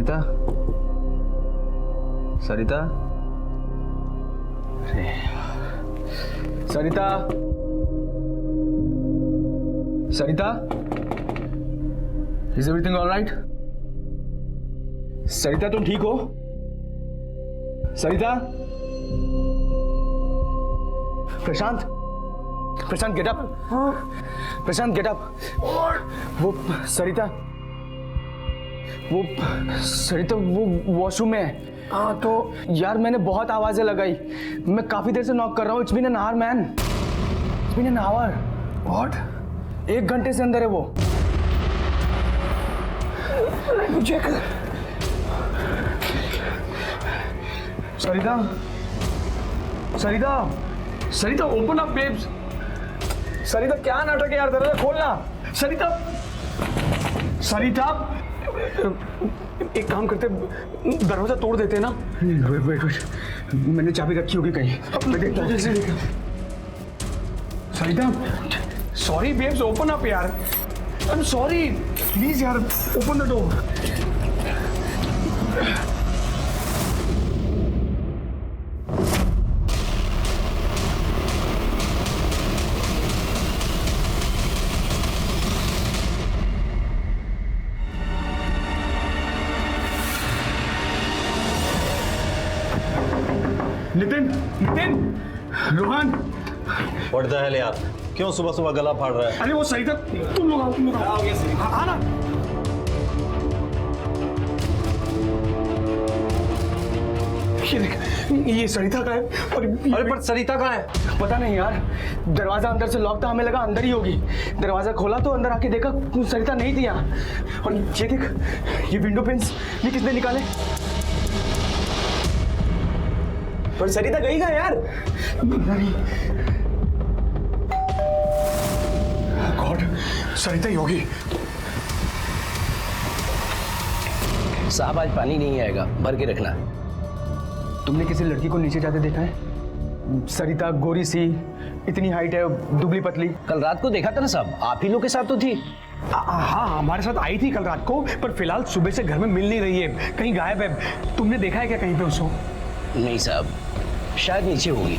Sarita, Sarita, Sarita, Sarita, is everything all right? Sarita तुम ठीक हो? Sarita, Prashant, Prashant get up, Prashant get up. वो सरिता, वो वॉशरूम में है। हाँ तो यार मैंने बहुत आवाजें लगाई, मैं काफी देर से नॉक कर रहा हूँ। It's been an hour man, it's been an hour. What? 1 घंटे से अंदर है वो। मुझे Sarita, Sarita, Sarita open up babes. Sarita क्या नाटक है यार, दरवाजा खोलना। सरिता, सरिता, एक काम करते, दरवाजा तोड़ देते ना। वेट, मैंने चाबी रखी होगी कहीं, मैं देखता हूँ। सरिता, सॉरी बेब्स, ओपन अप यार। आई एम सॉरी, प्लीज यार, open the door. Nitin, Rohan. What the hell यार, क्यों सुबह सुबह गला फाड़ रहा है? अरे वो सरिता, तुम लोग आओ, हाँ ना। ये सरिता का है। अरे पर सरिता कहाँ है? पता नहीं यार, दरवाजा अंदर से लॉक था, हमें लगा अंदर ही होगी। दरवाजा खोला तो अंदर आके देखा सरिता नहीं थी यहाँ। और ये देख, ये विंडो पिन्स ये किसने निकाले? पर सरिता गई कहाँ यार? नहीं, गॉड, सरिता ही होगी। साहब आज पानी नहीं आएगा, भर के रखना। तुमने किसी लड़की को नीचे जाते देखा है? सरिता गोरी सी, इतनी हाइट है, दुबली पतली। कल रात को देखा था ना साहब, आप ही लोग के साथ तो थी। हाँ, हमारे साथ आई थी कल रात को, पर फिलहाल सुबह से घर में मिल नहीं रही है, कहीं गायब है। तुमने देखा है क्या कहीं पे उसको? नहीं साहब, शायद नीचे होगी।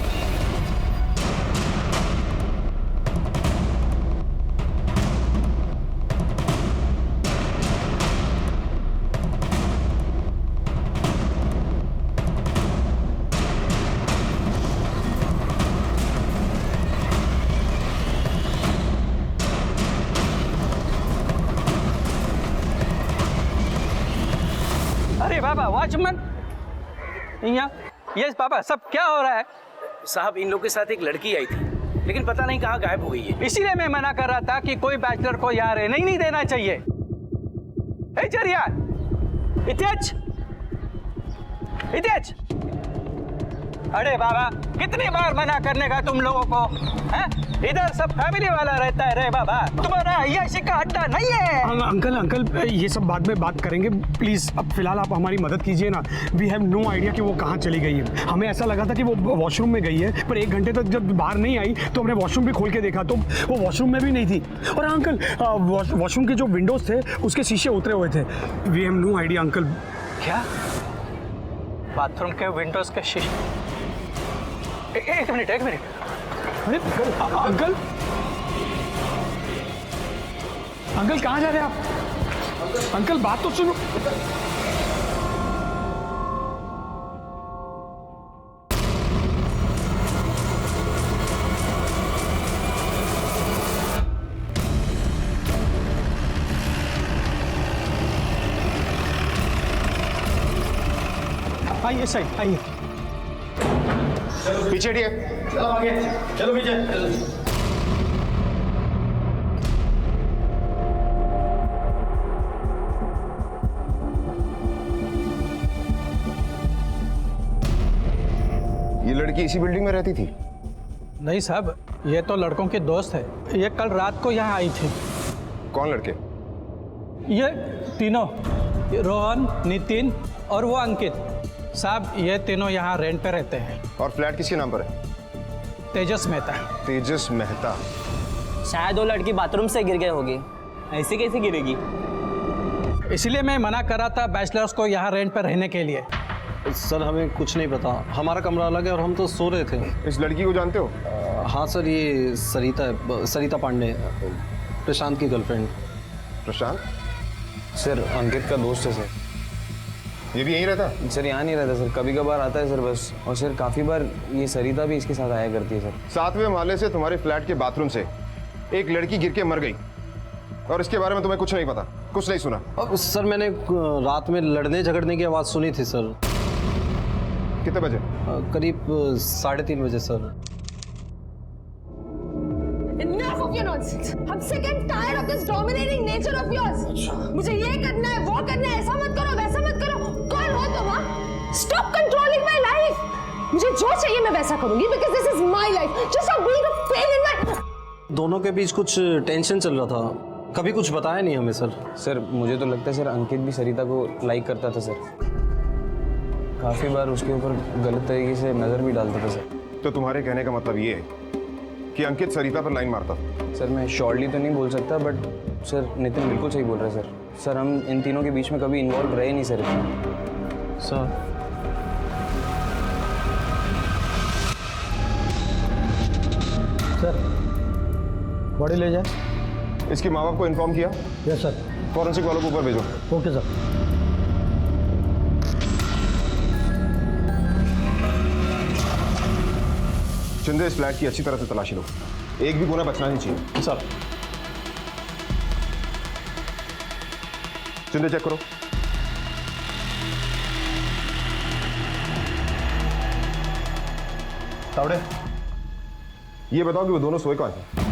अरे बाबा, वॉचमैन यहाँ। यस बाबा, सब क्या हो रहा है? साहब इन लोग के साथ एक लड़की आई थी, लेकिन पता नहीं कहाँ गायब हो गई है। इसीलिए मैं मना कर रहा था कि कोई बैचलर को यहाँ रहने नहीं देना चाहिए। ए चरिया, इतेच। अरे बाबा, कितनी बार मना करने का तुम लोगों को? हैं? इधर सब फैमिली वाला रहता है रे बाबा, तुम्हारा अय्याशी का अड्डा नहीं है। अंकल, ये सब बाद में बात करेंगे प्लीज। अब फिलहाल आप हमारी मदद कीजिए ना। वी हैव नो आइडिया कि वो कहाँ चली गई है। हमें ऐसा लगा था कि वो वॉशरूम में गई है, पर 1 घंटे तक जब बाहर नहीं आई तो हमने वॉशरूम भी खोल के देखा तो वो वॉशरूम में भी नहीं थी। और अंकल, वॉशरूम के जो विंडोज थे उसके शीशे उतरे हुए थे। We have no idea uncle. क्या? बाथरूम के विंडोज के शीशे? एक मिनट। अरे अंकल कहाँ जा रहे हैं आप? अंकल बात तो सुनो। आइए साइड, आइए। पीछे हटिए। चलो आगे, चलो पीछे। ये लड़की इसी बिल्डिंग में रहती थी? नहीं साहब, ये तो लड़कों के दोस्त है। ये कल रात को यहाँ आई थी। कौन लड़के? ये तीनों, रोहन, नितिन और वो अंकित। साहब ये तीनों यहाँ रेंट पे रहते हैं। और फ्लैट किसके नाम पर है? तेजस मेहता। तेजस मेहता। शायद वो लड़की बाथरूम से गिर गई होगी। ऐसे कैसे गिरेगी? इसलिए मैं मना कर रहा था बैचलर्स को यहाँ रेंट पर रहने के लिए। सर हमें कुछ नहीं पता, हमारा कमरा अलग है और हम तो सो रहे थे। इस लड़की को जानते हो? हाँ सर, ये सरिता पांडे, प्रशांत की गर्लफ्रेंड। प्रशांत? सर अंकित का दोस्त है सर। ये भी यहीं रहता? सर यहाँ नहीं रहता सर, कभी कभार आता है सर बस। और सर काफ़ी बार ये सरिता भी इसके साथ आया करती है सर। 7वें माले से तुम्हारे फ्लैट के बाथरूम से एक लड़की गिर के मर गई और इसके बारे में तुम्हें कुछ नहीं पता, कुछ नहीं सुना? सर मैंने रात में लड़ने झगड़ने की आवाज़ सुनी थी सर। कितने बजे? करीब 3:30 बजे sir. Enough of your nonsense. I'm sick and tired of this dominating nature of yours. मुझे ये करना है, वो करना है, ऐसा मत करो, वैसा मत करो। कौन हो तुम? Stop controlling my life. मुझे जो चाहिए मैं वैसा करूंगी because this is my life. Just stop being a pain in my. दोनों के बीच कुछ टेंशन चल रहा था, कभी कुछ बताया नहीं हमें सर। सर मुझे तो लगता है सर अंकित भी सरिता को लाइक करता था सर। काफ़ी बार उसके ऊपर गलत तरीके से नज़र भी डालता था सर। तो तुम्हारे कहने का मतलब ये है कि अंकित सरिता पर लाइन मारता? सर मैं श्योरली तो नहीं बोल सकता, बट सर नितिन बिल्कुल सही बोल रहे हैं सर। सर हम इन तीनों के बीच में कभी इन्वॉल्व रहे नहीं सर इतना। सर बॉडी ले जाए। इसके माँ बाप को इन्फॉर्म किया? Yes sir. फॉरेंसिक वालों को ऊपर भेजो। Okay sir. शिंदे, इस फ्लैट की अच्छी तरह से तलाशी लो, एक भी कोना बचना नहीं चाहिए। सर शिंदे चेक करो। तावड़े, ये बताओ कि वो दोनों सोए कहाँ थे?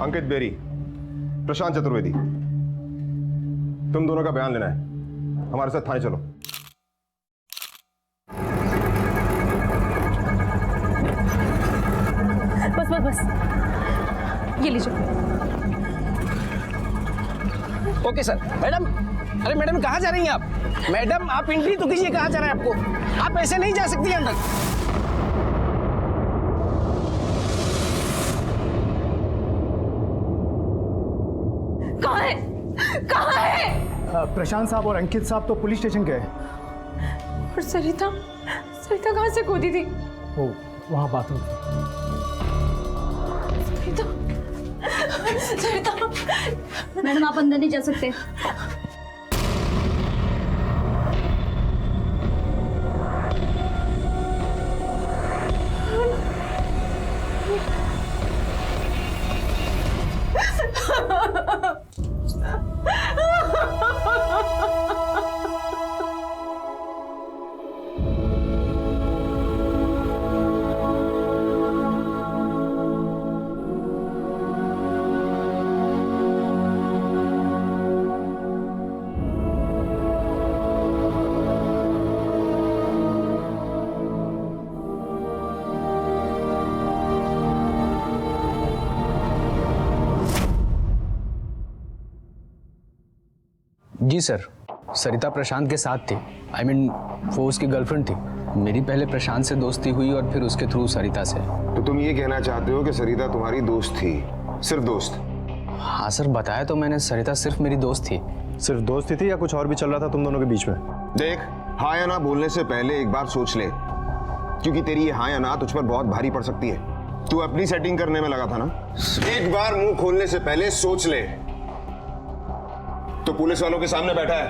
अंकित बेरी, प्रशांत चतुर्वेदी, तुम दोनों का बयान लेना है, हमारे साथ थाने चलो। बस बस बस ये लीजिए। Okay sir. मैडम, अरे मैडम कहाँ जा रही हैं आप? मैडम आप एंट्री तो कीजिए, कहाँ जा रहे हैं आपको? आप ऐसे नहीं जा सकती अंदर। कहाँ है? कहाँ है? प्रशांत साहब और अंकित साहब तो पुलिस स्टेशन गए। और सरिता, सरिता कहाँ से कूदी थी? ओ वहाँ बाथरूम। सरिता, सरिता। मैडम आप अंदर नहीं जा सकते। जी सर, सरिता प्रशांत के साथ थी। I mean, वो उसकी गर्लफ्रेंड थी। मेरी पहले प्रशांत से दोस्ती हुई और फिर उसके थ्रू सरिता से। तो तुम ये कहना चाहते हो कि सरिता तुम्हारी दोस्त थी, सिर्फ दोस्त? हाँ सर, बताया तो मैंने, सरिता सिर्फ मेरी दोस्त थी। सिर्फ दोस्ती थी या कुछ और भी चल रहा था तुम दोनों के बीच में? देख, हाँ या ना बोलने से पहले एक बार सोच ले, क्योंकि तेरी ये हाँ या ना तुझ पर बहुत भारी पड़ सकती है। तू अपनी सेटिंग करने में लगा था ना? एक बार मुंह खोलने से पहले सोच ले। तो पुलिस वालों के सामने बैठा है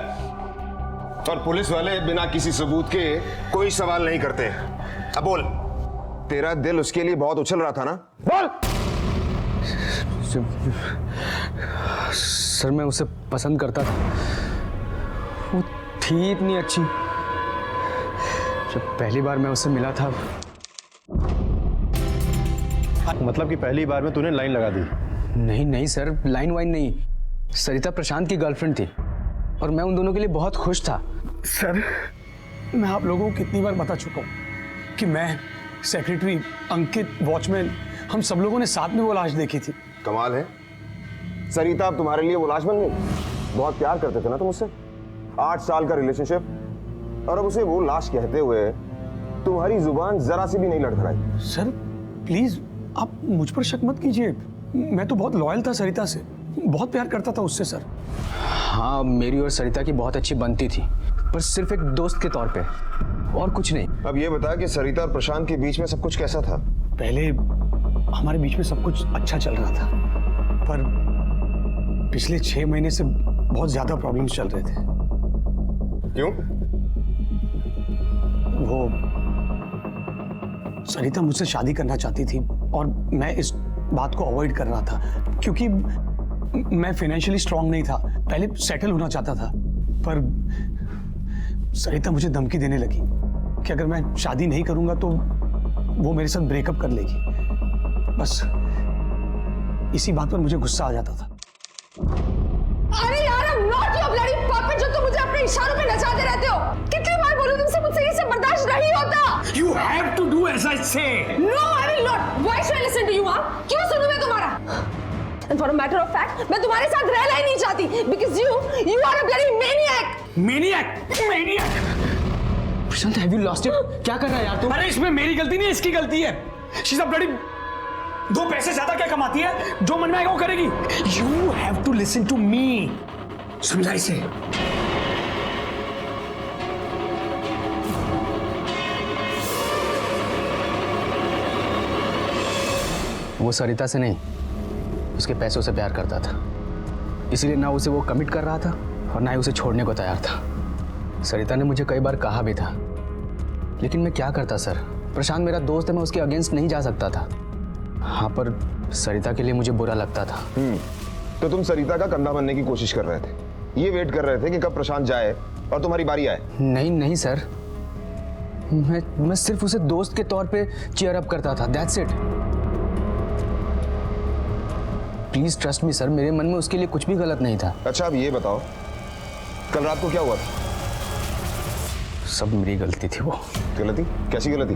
और पुलिस वाले बिना किसी सबूत के कोई सवाल नहीं करते। अब बोल, तेरा दिल उसके लिए बहुत उछल रहा था ना? बोल। सर मैं उसे पसंद करता था, वो थी इतनी अच्छी। जब पहली बार मैं उससे मिला था। मतलब कि पहली बार में तूने लाइन लगा दी? नहीं नहीं सर, लाइन वाइन नहीं। सरिता प्रशांत की गर्लफ्रेंड थी और मैं उन दोनों के लिए बहुत खुश था। सर, मैं आप लोगों को कितनी बार बता चुका हूँ कि मैं, सेक्रेटरी, अंकित, वॉचमैन, हम सब लोगों ने साथ में वो लाश देखी थी। कमाल है, सरिता अब तुम्हारे लिए वो लाश बन गई। बहुत प्यार करते थे ना तुम उससे, 8 साल का रिलेशनशिप, और अब उसे वो लाश कहते हुए तुम्हारी जुबान जरा सी भी नहीं लड़खड़ाई। सर प्लीज आप मुझ पर शक मत कीजिए, मैं तो बहुत लॉयल था सरिता से, बहुत प्यार करता था उससे सर। हाँ, मेरी और सरिता की बहुत अच्छी बनती थी, पर सिर्फ एक दोस्त के तौर पे, और कुछ नहीं। अब ये बता कि सरिता और प्रशांत के बीच में सब कुछ कैसा था? पहले हमारे बीच में सब कुछ अच्छा चल रहा था, पर पिछले 6 महीने से बहुत ज्यादा प्रॉब्लम्स चल रहे थे। क्यों? वो सरिता मुझसे शादी करना चाहती थी और मैं इस बात को अवॉइड कर रहा था, क्योंकि मैं फाइनेंशियली स्ट्रांग नहीं था, पहले सेटल होना चाहता था। पर सरिता मुझे धमकी देने लगी कि अगर मैं शादी नहीं करूंगा तो वो मेरे साथ ब्रेकअप कर लेगी। बस इसी बात पर मुझे गुस्सा आ जाता था। अरे यार, I'm not your bloody puppet जो तुम मुझे अपने इशारों पे नचाते रहते हो। कितनी बार बोलूं तुमसे, मुझसे ये सब बर्दाश्त नहीं होता। You have to do as I say. No, I will not. Why should I listen to you? हाँ? क्यों सुनूं मैं तुम्हारा? And for a matter of fact, मैं तुम्हारे साथ रहना ही नहीं चाहती, because you are a bloody maniac. Maniac, maniac. Prashant, have you lost it? क्या कर रहा है यार तू? अरे इसमें मेरी गलती नहीं, इसकी गलती है। She's a bloody 2 पैसे ज्यादा क्या कमाती है, जो मन में आएगा वो करेगी। You have to listen to me. समझा इसे। वो सरिता से नहीं, उसके पैसों से प्यार करता था, इसलिए ना उसे वो कमिट कर रहा था और ना ही उसे छोड़ने को तैयार था। सरिता ने मुझे कई बार कहा भी था, लेकिन मैं क्या करता सर, प्रशांत मेरा दोस्त है, मैं उसके अगेंस्ट नहीं जा सकता था। हाँ, पर सरिता के लिए मुझे बुरा लगता था। तो तुम सरिता का कंधा बनने की कोशिश कर रहे थे, ये वेट कर रहे थे कि कब प्रशांत जाए और तुम्हारी बारी आए? नहीं नहीं सर, मैं सिर्फ उसे दोस्त के तौर पे चीयर अप करता था, that's it. Please trust me sir, मेरे मन में उसके लिए कुछ भी गलत नहीं था। अच्छा अब ये बताओ, कल रात को क्या हुआ था? सब मेरी गलती थी। वो गलती? कैसी गलती?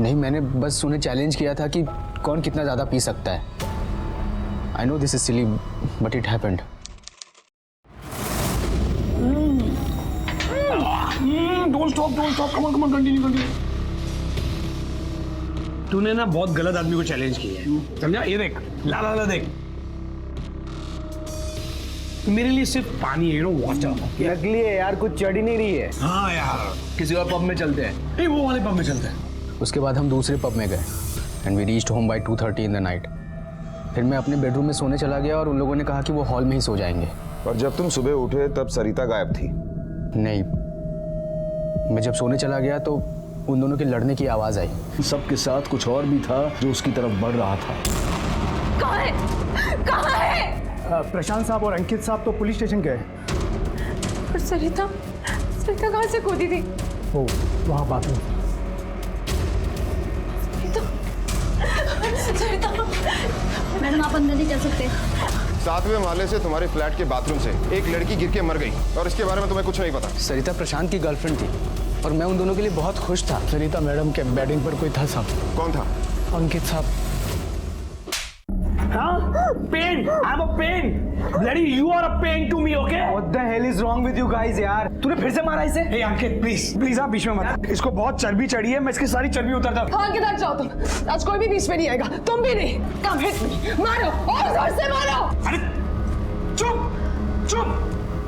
नहीं, मैंने बस उन्हें चैलेंज किया था कि कौन कितना ज्यादा पी सकता है। I know this is silly but it happened. Don't stop, come on, continue. तूने ना बहुत गलत आदमी को चैलेंज किया है, समझा? ये देख, ला देख, मेरे लिए सिर्फ पानी है, वाटर। नकली है यार, कुछ चढ़ ही नहीं रही है। हाँ यार, किसी और पब में चलते हैं। नहीं, वो वाले पब में चलते हैं। उसके बाद हम दूसरे पब में गए and we reached home by 2:30 in the night. फिर मैं अपने बेडरूम में सोने चला गया और उन लोगों ने कहा कि वो हॉल में ही सो जाएंगे। और जब तुम सुबह उठे तब सरिता गायब थी? नहीं, मैं जब सोने चला गया तो उन दोनों के लड़ने की आवाज़ आई। सबके साथ कुछ और भी था जो उसकी तरफ बढ़ रहा था। कहाँ है? प्रशांत साहब और अंकित साहब तो पुलिस स्टेशन गए। और सरिता कहाँ से कूदी थी? वो वहाँ बाथरूम। सरिता, मैडम आप अंदर नहीं जा सकते। 7वें माले से तुम्हारे फ्लैट के बाथरूम से एक लड़की गिर के मर गई और इसके बारे में तुम्हें कुछ नहीं पता। सरिता प्रशांत की गर्लफ्रेंड थी और मैं उन दोनों के लिए बहुत खुश था। सरिता मैडम के बेडिंग पर कोई था साहब। कौन था? अंकित साहब। Pain, I'm a pain. Bloody, you are a pain to me, okay? What the hell is wrong with you guys यार? तूने फिर से मारा इसे? Hey अंकित, प्लीज आप बीच में मत। इसको बहुत चर्बी चढ़ी है, मैं इसकी सारी चर्बी उतारता हूँ। हाँ, किधर जाओ तुम? आज कोई भी बीच में नहीं आएगा, तुम भी नहीं। Come hit me, मारो और जोर से मारो। अरे चुप,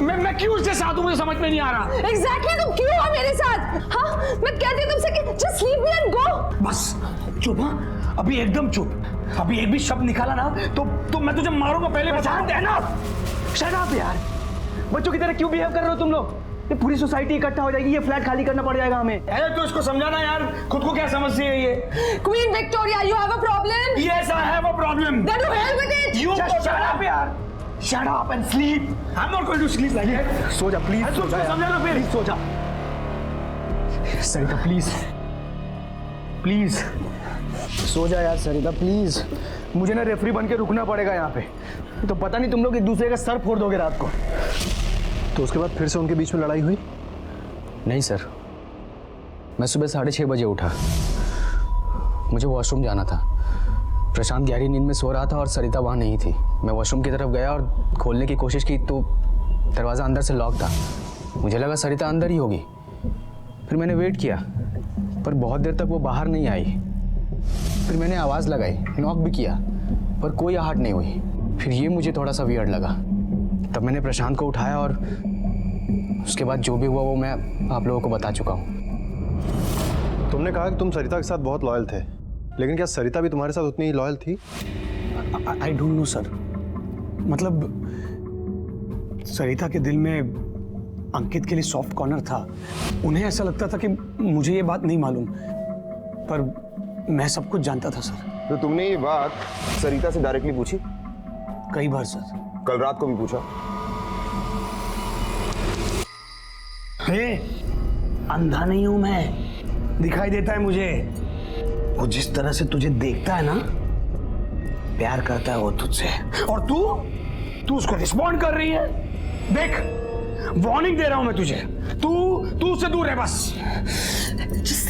मैं क्यों उसके साथ हूँ, मुझे समझ में नहीं आ रहा। Exactly, तुम क्यों हो मेरे साथ? हाँ, मैं कहती हूँ तुमसे कि just leave me and go। बस चुप, हाँ, अभी एकदम चुप। अभी एक भी शब्द निकाला ना तो मैं तुझे मारूंगा, पहले बता देना। Shut up यार, बच्चों की तरह क्यों बिहेव कर रहे हो तुम लोग? ये पूरी सोसाइटी इकट्ठा हो जाएगी, ये फ्लैट खाली करना पड़ जाएगा हमें। अरे तो इसको समझाना यार, खुद को क्या समझती है ये? Queen Victoria, you have a problem? Yes, I have a problem. Then to hell with it. You just shut up यार. Shut up and sleep. I'm not going to sleep like that. सो जा please. तो उसको समझाना फिर। सो जा। सरिता please, please so जा यार सरिता please, मुझे ना रेफरी बन के रुकना पड़ेगा यहाँ पे, तो पता नहीं तुम लोग एक दूसरे का सर फोड़ दोगे रात को। तो उसके बाद फिर से उनके बीच में लड़ाई हुई? नहीं सर, मैं सुबह 6:30 बजे उठा, मुझे वॉशरूम जाना था। प्रशांत गहरी नींद में सो रहा था और सरिता वहाँ नहीं थी। मैं वॉशरूम की तरफ गया और खोलने की कोशिश की तो दरवाज़ा अंदर से लॉक था। मुझे लगा सरिता अंदर ही होगी। फिर मैंने वेट किया पर बहुत देर तक वो बाहर नहीं आई। फिर मैंने आवाज़ लगाई, नॉक भी किया पर कोई आहट नहीं हुई। फिर ये मुझे थोड़ा सा वियर्ड लगा। तब मैंने प्रशांत को उठाया और उसके बाद जो भी हुआ वो मैं आप लोगों को बता चुका हूँ। तुमने कहा कि तुम सरिता के साथ बहुत लॉयल थे, लेकिन क्या सरिता भी तुम्हारे साथ उतनी ही लॉयल थी? आई डोंट नो सर, मतलब सरिता के दिल में अंकित के लिए सॉफ्ट कॉर्नर था। उन्हें ऐसा लगता था कि मुझे ये बात नहीं मालूम, पर मैं सब कुछ जानता था सर। तो तुमने ये बात सरिता से डायरेक्टली पूछी? कई बार सर। कल रात को भी पूछा? हे, अंधा नहीं हूं मैं, दिखाई देता है मुझे। वो जिस तरह से तुझे देखता है ना, प्यार करता है वो तुझसे। और तू उसको रिस्पॉन्ड कर रही है। देख, वार्निंग दे रहा हूं मैं तुझे, तू उससे दूर है बस। Just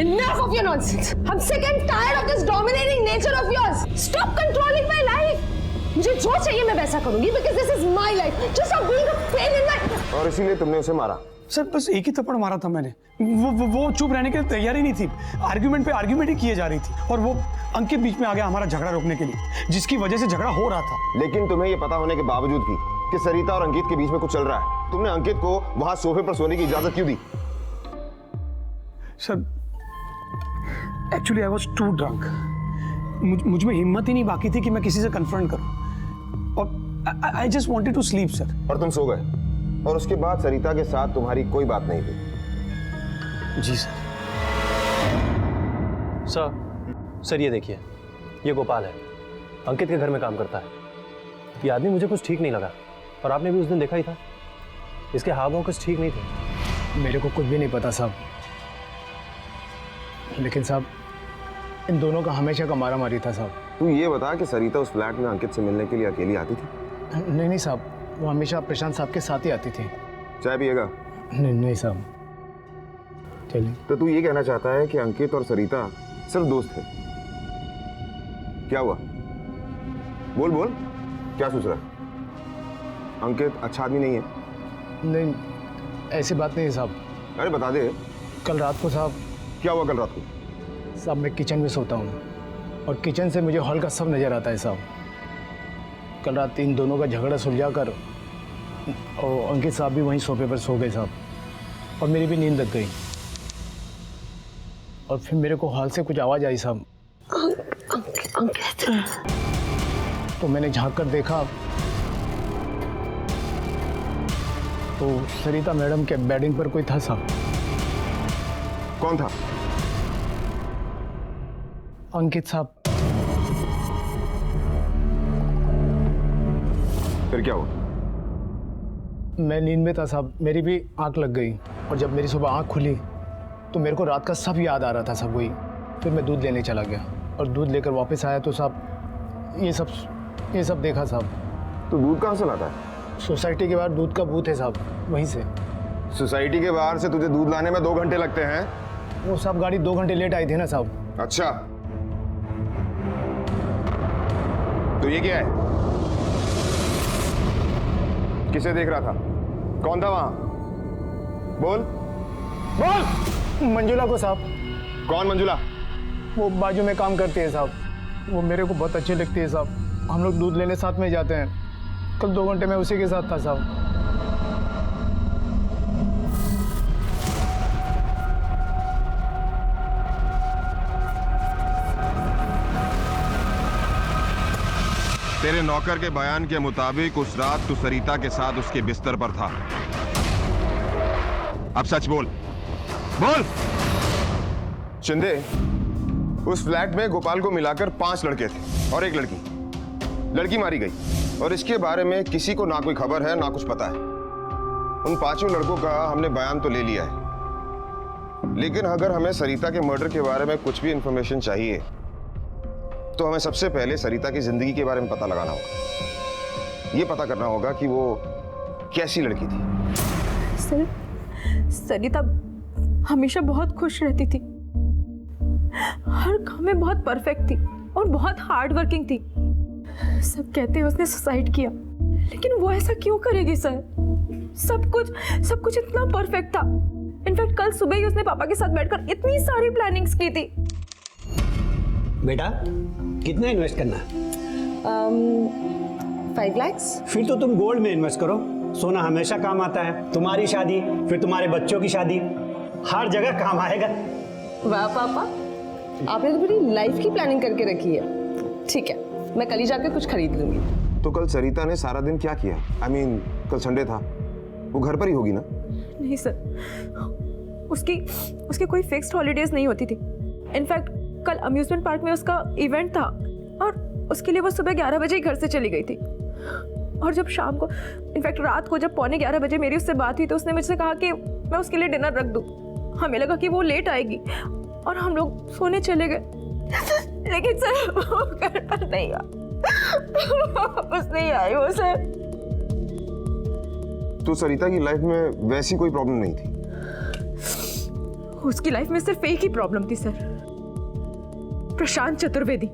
enough of your nonsense. I'm sick and tired of this dominating nature of yours. Stop controlling my life. मुझे जो चाहिए मैं वैसा करूंगी because this is my life. Just stop being a pain in my. और इसीलिए तुमने उसे मारा? सर बस एक ही थप्पड़ मारा था मैंने। वो चुप रहने के लिए तैयार ही नहीं थी। आर्ग्यूमेंट पे आर्ग्यूमेंट ही किए जा रही थी और वो अंकित बीच में आ गया हमारा झगड़ा रोकने के लिए, जिसकी वजह से झगड़ा हो रहा था। लेकिन तुम्हें ये पता होने के बावजूद भी कि सरिता और अंकित के बीच में कुछ चल रहा है, तुमने अंकित को वहां सोफे पर सोने की इजाजत क्यों दी? Sir actually I was too drunk. मुझ में हिम्मत ही नहीं बाकी थी कि मैं किसी से कन्फ्रंट करूं और I just wanted to sleep sir. और तुम सो गए और उसके बाद सरिता के साथ तुम्हारी कोई बात नहीं थी? जी सर। सर ये देखिए, ये गोपाल है, अंकित के घर में काम करता है। ये आदमी मुझे कुछ ठीक नहीं लगा और आपने भी उस दिन देखा ही था, इसके हाव भाव कुछ ठीक नहीं थे। मेरे को कुछ भी नहीं पता साहब, लेकिन साहब इन दोनों का हमेशा का मारा मारी था साहब। तू ये बता कि सरिता उस फ्लैट में अंकित से मिलने के लिए अकेली आती थी? नहीं साहब, वो हमेशा प्रशांत साहब के साथ ही आती थी। चाय पिएगा? नहीं साहब। चलिए। तो तू ये कहना चाहता है कि अंकित और सरिता सिर्फ दोस्त थे? क्या हुआ? बोल, क्या सोच रहा है? अंकित अच्छा आदमी नहीं है? नहीं, ऐसी बात नहीं है साहब। अरे बता दे। कल रात को साहब। क्या हुआ कल रात को? साहब मैं किचन में सोता हूँ और किचन से मुझे हॉल का सब नज़र आता है साहब। कल रात इन दोनों का झगड़ा सुलझा कर और अंकित साहब भी वहीं सोफे पर सो गए साहब, और मेरी भी नींद लग गई। और फिर मेरे को हॉल से कुछ आवाज़ आई साहब। अंकित। तो मैंने झांक कर देखा तो सरिता मैडम के बेडिंग पर कोई था साहब। कौन था? अंकित साहब। फिर क्या हुआ? मैं नींद में था साहब, मेरी भी आंख लग गई और जब मेरी सुबह आंख खुली तो मेरे को रात का सब याद आ रहा था साहब वही। फिर मैं दूध लेने चला गया और दूध लेकर वापस आया तो साहब ये सब देखा साहब। तो दूध कहाँ से लाता है? सोसाइटी के बाहर दूध का बूथ है साहब, वहीं से। सोसाइटी के बाहर से तुझे दूध लाने में 2 घंटे लगते हैं? वो साहब गाड़ी 2 घंटे लेट आई थी ना साहब। अच्छा, तो ये क्या है? किसे देख रहा था? कौन था वहां? बोल। मंजुला को साहब। कौन मंजुला? वो बाजू में काम करती है साहब, वो मेरे को बहुत अच्छी लगती है साहब। हम लोग दूध लेने साथ में जाते हैं। कल 2 घंटे में उसी के साथ था साहब। तेरे नौकर के बयान के मुताबिक उस रात तू सरिता के साथ उसके बिस्तर पर था। अब सच बोल। शिंदे, उस फ्लैट में गोपाल को मिलाकर 5 लड़के थे और 1 लड़की मारी गई और इसके बारे में किसी को ना कोई खबर है ना कुछ पता है। उन 5 लड़कों का हमने बयान तो ले लिया है, लेकिन अगर हमें सरिता के मर्डर के बारे में कुछ भी इंफॉर्मेशन चाहिए तो हमें सबसे पहले सरिता की जिंदगी के बारे में पता लगाना होगा। ये पता करना होगा कि वो कैसी लड़की थी। सर, सरिता हमेशा बहुत खुश रहती थी, हर काम में बहुत परफेक्ट थी और बहुत हार्ड वर्किंग थी। सब कहते हैं उसने सुसाइड किया, लेकिन वो ऐसा क्यों करेगी सर? सब कुछ इतना परफेक्ट था। इनफैक्ट कल सुबह ही उसने पापा के साथ बैठकर इतनी सारी प्लानिंग्स की थी। बेटा कितना इन्वेस्ट करना है? 5 lakhs। फिर तो तुम गोल्ड में इन्वेस्ट करो, सोना हमेशा काम आता है। तुम्हारी शादी, फिर तुम्हारे बच्चों की शादी, हर जगह काम आएगा। वाह पापा, आपने तो पूरी लाइफ की प्लानिंग करके रखी है। ठीक है, मैं कल ही जाकर कुछ खरीद लूंगी। तो कल सरिता ने सारा दिन क्या किया? I mean, कल संडे था, वो घर पर ही होगी ना? नहीं सर, उसकी कोई फिक्स्ड हॉलीडेज नहीं होती थी। इनफैक्ट कल अम्यूजमेंट पार्क में उसका इवेंट था और उसके लिए वो सुबह 11 बजे ही घर से चली गई थी। और जब शाम को, इनफैक्ट रात को जब 11:15 बजे मेरी उससे बात हुई तो उसने मुझसे कहा कि मैं उसके लिए डिनर रख दूं। हमें लगा कि वो लेट आएगी और हम लोग सोने चले गए। लेकिन सर वो घर पर नहीं आ, वापस नहीं आई वो सर। तो सरिता की लाइफ में वैसी कोई प्रॉब्लम नहीं थी? उसकी लाइफ में सिर्फ एक ही प्रॉब्लम थी सर, प्रशांत चतुर्वेदी।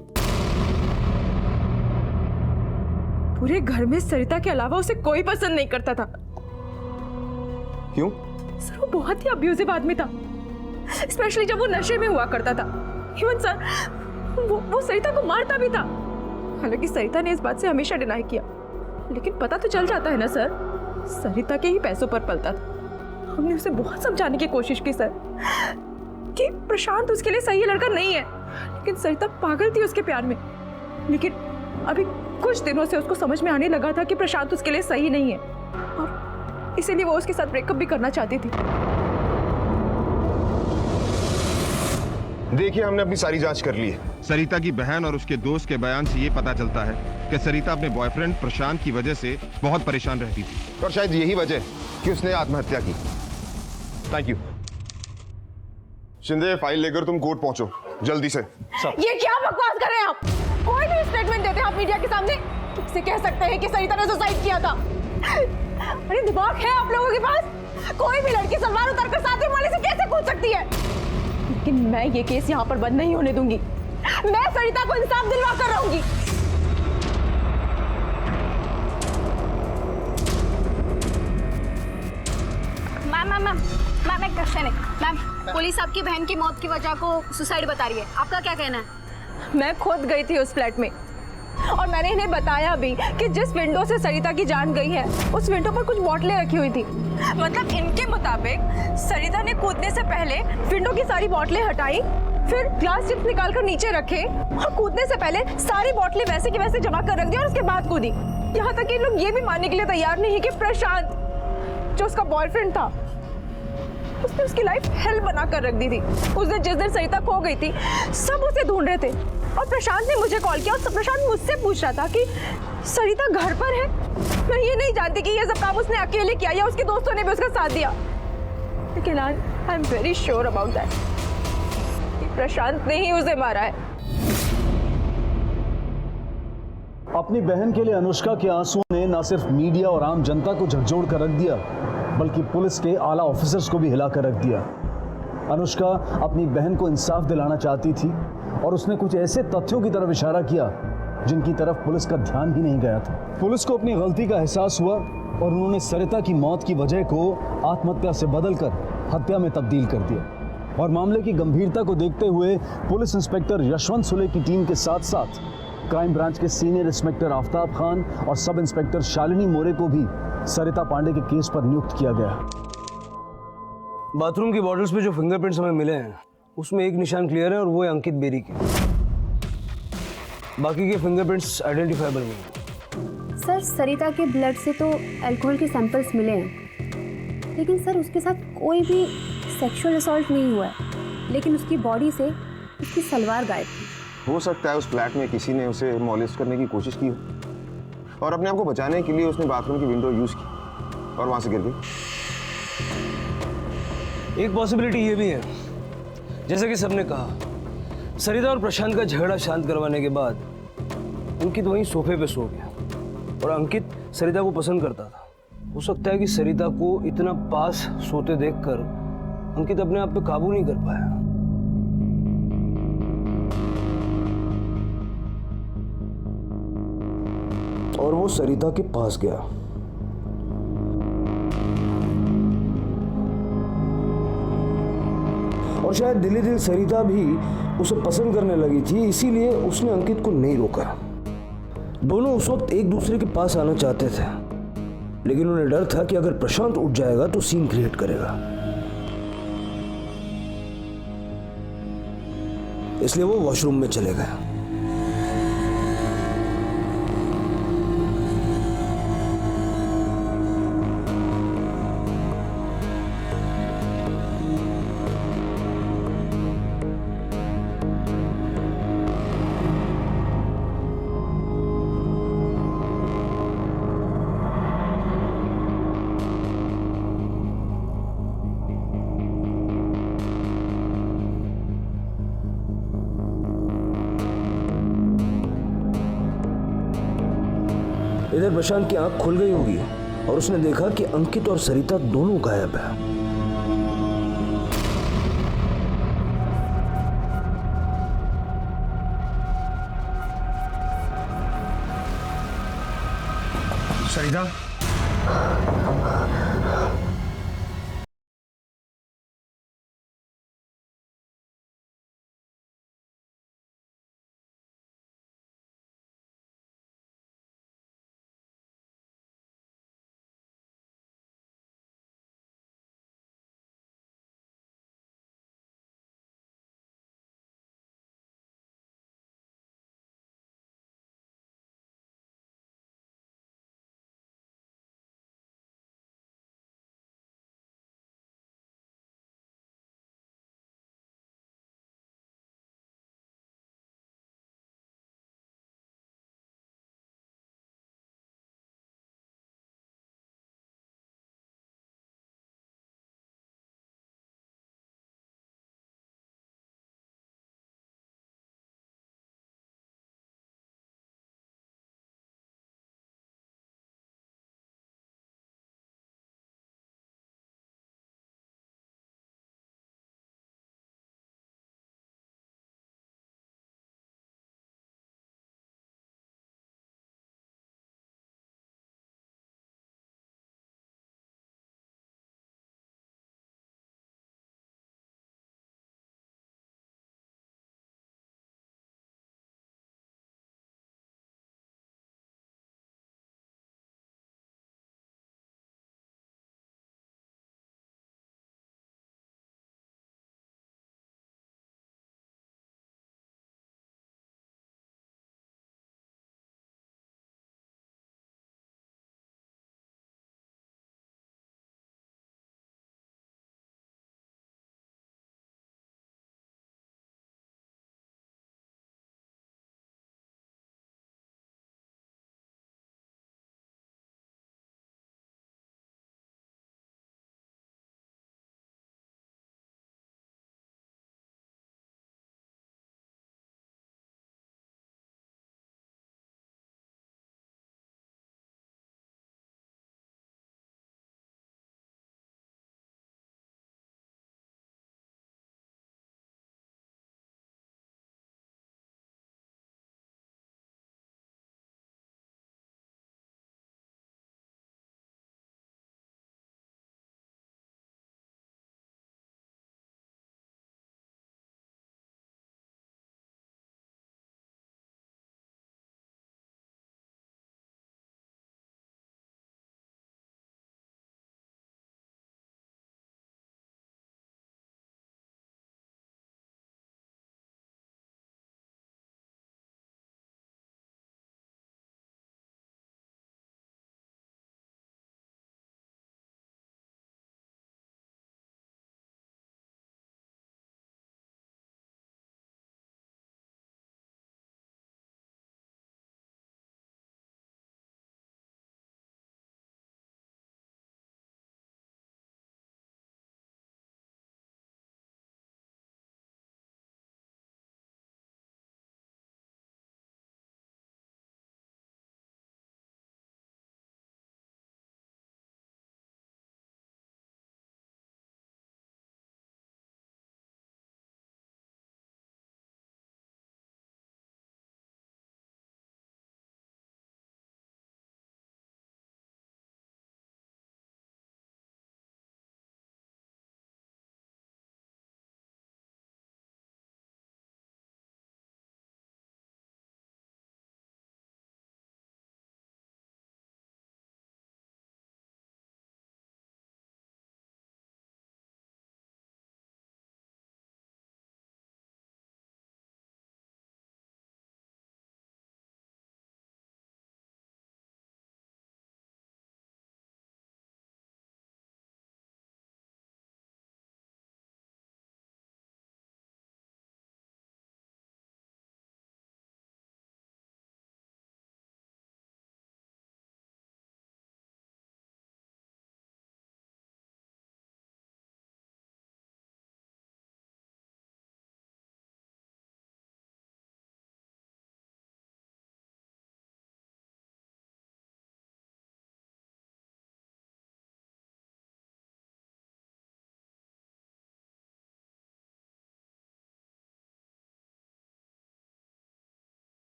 पूरे घर में सरिता के अलावा उसे कोई पसंद नहीं करता था। क्यों? सर वो बहुत ही अब्यूजिव आदमी था, स्पेशली जब वो नशे में हुआ करता था। इवन सर वो सरिता को मारता भी था। हालांकि सरिता ने इस बात से हमेशा डिनाई किया, लेकिन पता तो चल जाता है ना सर, सरिता के ही पैसों पर पलता था। हमने उसे बहुत समझाने की कोशिश की सर कि प्रशांत उसके लिए सही लड़का नहीं है, लेकिन सरिता पागल थी उसके प्यार में। लेकिन अभी कुछ दिनों से उसको समझ में आने लगा था कि प्रशांत उसके लिए सही नहीं है और इसीलिए वो उसके साथ ब्रेकअप भी करना चाहती थी। देखिए, हमने अपनी सारी जांच कर ली है। सरिता की बहन और उसके दोस्त के बयान से ये पता चलता है कि सरिता अपने बॉयफ्रेंड प्रशांत की वजह से बहुत परेशान रहती थी और शायद यही वजह कि उसने आत्महत्या की। Thank you. शिंदे, फाइल लेकर तुम कोर्ट पहुंचो जल्दी से। ये क्या बकवास कर रहे हैं आप? कोई भी स्टेटमेंट देते हैं आप मीडिया के सामने, किससे कह सकते हैं कि सरिता ने सुसाइड किया था? अरे दिमाग है आप लोगों के पास? कोई भी लड़की सलवार उतारकर साथ वाले से कैसे कूद सकती है? लेकिन मैं ये केस यहाँ पर बंद नहीं होने दूंगी। मैं सरिता को इंसाफ दिलवा कर रहूंगी। मैम एक क्वेश्चन है। मैम, पुलिस आपकी बहन की मौत की वजह को सुसाइड बता रही है, आपका क्या कहना है? मैं खुद गई थी उस फ्लैट में और मैंने इन्हें बताया भी कि जिस विंडो से सरिता की जान गई है उस विंडो पर कुछ बोतलें रखी हुई थी। मतलब इनके मुताबिक सरिता ने कूदने से पहले विंडो की सारी बोतलें हटाई, फिर ग्लास चिप्स निकाल कर नीचे रखे और कूदने से पहले सारी बोतलें वैसे की वैसे जमा कर रख दी और उसके बाद कूदी। यहाँ तक कि लोग ये भी मानने के लिए तैयार नहीं कि प्रशांत जो उसका बॉयफ्रेंड था उसने उसकी लाइफ हेल बना कर रख दी थी। उस दिन जिस दिन सरिता खो गई थी सब उसे ढूंढ रहे थे और प्रशांत ने मुझे कॉल किया और प्रशांत मुझसे पूछ रहा था कि सरिता घर पर है। मैं ये नहीं जानती कि ये सब काम उसने अकेले किया या उसके दोस्तों ने भी उसका साथ दिया, लेकिन I am very sure about that कि प्रशांत ने ही उसे मारा है। अपनी बहन के लिए अनुष्का के आंसुओं ने न सिर्फ मीडिया और आम जनता को झकझोर कर रख दिया, बल्कि पुलिस के आला ऑफिसर्स को भी हिला कर रख दिया। अनुष्का अपनी बहन को इंसाफ दिलाना चाहती थी और उसने कुछ ऐसे तथ्यों की तरफ इशारा किया जिनकी तरफ पुलिस का ध्यान ही नहीं गया था। पुलिस को अपनी गलती का एहसास हुआ और उन्होंने सरिता की मौत की वजह को आत्महत्या से बदलकर हत्या में तब्दील कर दिया। और मामले की गंभीरता को देखते हुए पुलिस इंस्पेक्टर यशवंत सुले की टीम के साथ साथ क्राइम ब्रांच के सीनियर इंस्पेक्टर आफ्ताब खान और सब इंस्पेक्टर शालिनी मोरे को भी सरिता पांडे के केस पर नियुक्त किया गया। बाथरूम की बॉटल्स पे जो फिंगरप्रिंट्स हमें मिले हैं उसमें एक निशान क्लियर है और वो है अंकित बेरी के। बाकी के फिंगरप्रिंट्स आइडेंटिफाइबल नहीं है। सर, सरिता के ब्लड से तो अल्कोहल के सैंपल्स मिले हैं, लेकिन सर उसके साथ कोई भी सेक्सुअल असॉल्ट नहीं हुआ है, लेकिन उसकी बॉडी से उसकी सलवार गायब थी। हो सकता है उस फ्लैट में किसी ने उसे मॉलेस्ट करने की कोशिश की हो और अपने आप को बचाने के लिए उसने बाथरूम की विंडो यूज की और वहां से गिर गई। एक पॉसिबिलिटी ये भी है, जैसे कि सबने कहा सरिता और प्रशांत का झगड़ा शांत करवाने के बाद अंकित वहीं सोफे पे सो गया और अंकित सरिता को पसंद करता था। हो सकता है कि सरिता को इतना पास सोते देखकर अंकित अपने आप पे काबू नहीं कर पाया। और वो सरिता के पास गया। और शायद दिली दिल सरिता भी उसे पसंद करने लगी थी, इसीलिए उसने अंकित को नहीं रोका। दोनों उस वक्त एक दूसरे के पास आना चाहते थे, लेकिन उन्हें डर था कि अगर प्रशांत उठ जाएगा तो सीन क्रिएट करेगा, इसलिए वो वॉशरूम में चले गए। इधर प्रशांत की आंख खुल गई होगी और उसने देखा कि अंकित और सरिता दोनों गायब है। सरिता